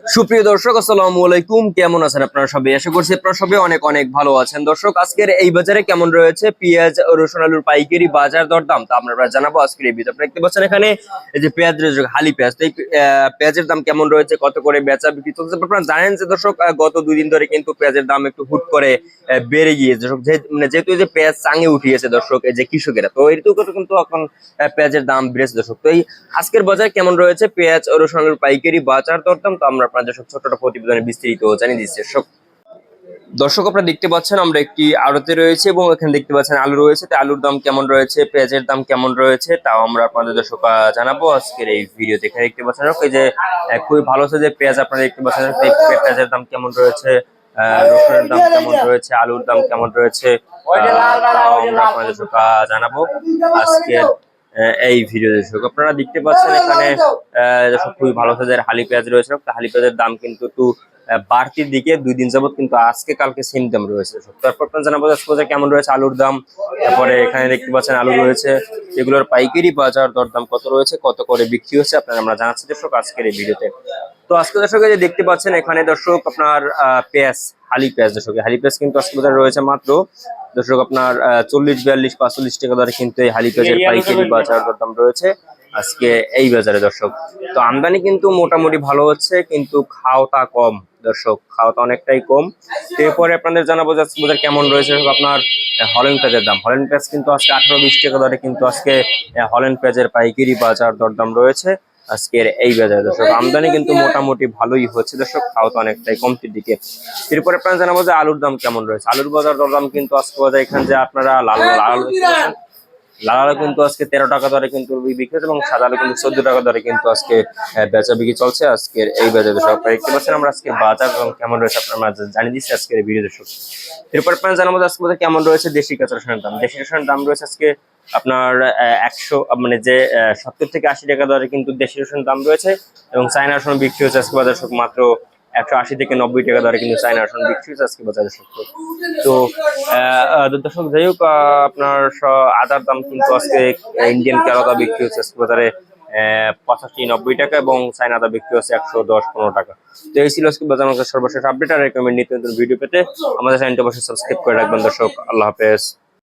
সুপ্রিয় দর্শক, আসসালামু আলাইকুম। কেমন আছেন আপনারা সবাই? আশা করছি আপনারা সবাই অনেক অনেক ভালো আছেন। দর্শক, আজকের এই বাজারে কেমন রয়েছে পেঁয়াজ ও রসুন আলুর পাইকারি বাজার দরদাম তা আমরা জানাবো আজকের এই ভিডিও। আপনারা দেখতে পাচ্ছেন এখানে এই যে পেঁয়াজ রয়েছে, হালি পেঁয়াজ। তো এই পেঁয়াজের দাম কেমন রয়েছে, কত করে বেচা বিক্রি চলছে আপনারা জানেন যে দর্শক, গত 2 দিন ধরে কিন্তু পেঁয়াজের দাম একটু হুট করে বেড়ে গিয়েছে দর্শক। যেহেতু এই যে পেঁয়াজ চাঙে উঠিয়েছে দর্শক, এই যে কৃষকেরা, তো এরকম কিন্তু এখন পেঁয়াজের দাম বেড়েছে দর্শক। তো এই আজকের বাজার কেমন রয়েছে পেঁয়াজ ও রসুন আলুর পাইকারি বাজার দরদাম তো আমরা আপনাদের ছোট্ট প্রতিবেদনে বিস্তারিত জানিয়ে দিচ্ছি। দর্শক আপনারা দেখতে পাচ্ছেন আমরা একটি আড়তে রয়েছে এবং এখানে দেখতে পাচ্ছেন আলু রয়েছে। তো আলুর দাম কেমন রয়েছে, পেঁয়াজের দাম কেমন রয়েছে তাও আমরা আপনাদের দর্শক জানাবো আজকের এই ভিডিওতে। এখানে দেখতে পাচ্ছেন এই যে খুবই ভালো সাইজের পেঁয়াজ আপনারা দেখতে পাচ্ছেন। পেঁয়াজের দাম কেমন রয়েছে, রসুনের দাম কেমন রয়েছে, আলুর দাম কেমন রয়েছে তাও আমরা আপনাদের দর্শক জানাবো আজকের এই ভিডিও। দর্শক আপনারা দেখতে পাচ্ছেন এখানে খুবই ভালো সাইজের হালি পেঁয়াজ রয়েছে। হালি পেঁয়াজের দাম কিন্তু একটু বাড়তির দিকে 2 দিন যাবত, কিন্তু আজকে কালকে সেম দাম রয়েছে। তারপর আপনার জানাবো কেমন রয়েছে আলুর দাম। তারপরে এখানে দেখতে পাচ্ছেন আলু রয়েছে, এগুলোর পাইকারি বাজার দরদাম কত রয়েছে, কত করে বিক্রি হচ্ছে আপনারা আমরা জানাচ্ছি দর্শক আজকের এই ভিডিওতে। তো আজকে দর্শক যে দেখতে পাচ্ছেন এখানে দর্শক আপনার পেঁয়াজ, হালি পেঁয়াজ দর্শক, হালি পেঁয়াজ কিন্তু আজকে বাজারে রয়েছে মাত্র দর্শক আপনার 40, 42, 45 টাকা দরে কিন্তু এই হালি পেঁয়াজের পাইকারি বাজার দরদাম রয়েছে আজকে এই বাজারে দর্শক। তো আমদানি কিন্তু মোটামুটি ভালো হচ্ছে, কিন্তু খাওয়া কম দর্শক, খাওয়া অনেকটাই কম। এরপরে আপনাদের জানাবো যে বাজার কেমন রয়েছে আপনার হল্যান্ড পেঁয়াজের দাম। হল্যান্ড পেঁয়াজ কিন্তু আজকে 18-20 টাকা দরে কিন্তু আজকে হল্যান্ড পেঁয়াজের পাইকারি বাজার দরদাম রয়েছে আজকের এই বাজারে দর্শক। আমদানি কিন্তু মোটামুটি ভালোই হচ্ছে দর্শক, খাওয়া অনেকটাই কমতির দিকে। এরপরে আপনারা জানাবো যে আলুর দাম কেমন রয়েছে। আলুর বাজার দরদাম কিন্তু আজকে বাজার এখানে যে আপনারা লাল আলু কিন্তু আজকে 13 টাকা দরে কিন্তু বিক্রি হচ্ছে এবং সাদা আলু কিন্তু 14 টাকা দরে কিন্তু আজকে বেচা বিক্রি চলছে আজকের এই বাজারে। সব দেখতে পাচ্ছেন আমরা আজকে বাজার কেমন রয়েছে আপনারা জানিয়ে দিচ্ছি আজকের ভিডিও দর্শক। এরপর আপনারা জানাবো আজকে বাজার কেমন রয়েছে দেশি কাঁচা রসুনের দাম। দেশি রসুনের দাম রয়েছে আজকে আপনার 100 মানে যে 70 থেকে 80 টাকা দরে কিন্তু দেশি রসুনের দাম রয়েছে এবং চায়না রসুন বিক্রি হচ্ছে আজকে বাজার মাত্র 180 থেকে 90 টাকা দরে কিন্তু চায়না রসুন বিক্রি হচ্ছে আজকে বাজারে সত্য। তো দর্শক যাই হোক, আপনার আদার দাম কিন্তু আজকে ইন্ডিয়ান কেরালা বিক্রি হচ্ছে আজকে বাজারে 85-90 টাকা এবং চায়না আদা বিক্রি হচ্ছে 110-15 টাকা। তো এই ছিল আজকে বাজার সর্বশেষ আপডেট। আর রেকমেন্ড নিত্য নতুন ভিডিও পেতে আমাদের চ্যানেলটি অবশ্যই সাবস্ক্রাইব করে রাখবেন দর্শক। আল্লাহ হাফেজ।